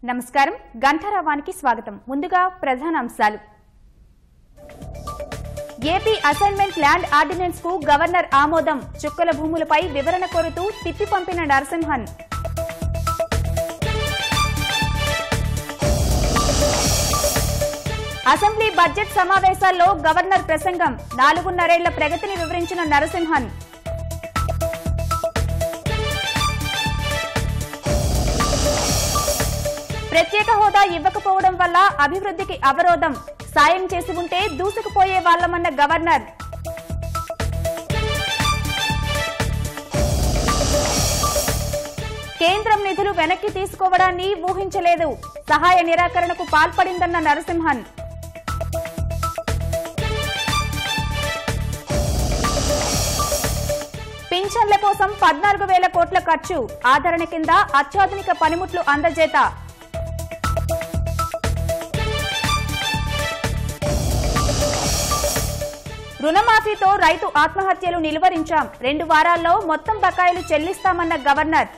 నమస్కారం గంటారావానికి స్వాగతం ముందుగా ప్రధాన అంశాలు ఏపీ అసైన్మెంట్ ల్యాండ్ ఆర్డినెన్స్ కు గవర్నర్ ఆమోదం చుక్కల భూములపై వివరణ కోరుతూ తిప్పి పంపిన నరసింహన్ అసెంబ్లీ బడ్జెట్ సమావేశాల్లో గవర్నర్ ప్రసంగం 4.5 ఏళ్ల ప్రగతిని వివరించిన నరసింహన్ ప్రత్యేక హోదా ఇవ్వకపోవడం వల్ల అభివృద్ధికి అవరోధం సాయం చేసి ఉంటే దూసుకుపోయే వాళ్లమన్న గవర్నర్ కేంద్రం నిధులు వెనక్కి తీసుకోవడాన్ని ఊహించలేదు సహాయ నిరాకరణకు పాల్పడిందన్న నరసింహన్ పింఛన్ల కోసం 14,000 కోట్ల ఖర్చు ఆదరణ కింద అత్యాధునిక పనిముట్లు అందజేత రుణమాఫీతో రైతు ఆత్మహత్యలు నిలువరించాం 2 వారాల్లో మొత్తం బకాయిలు చెల్లిస్తామన్న గవర్నర్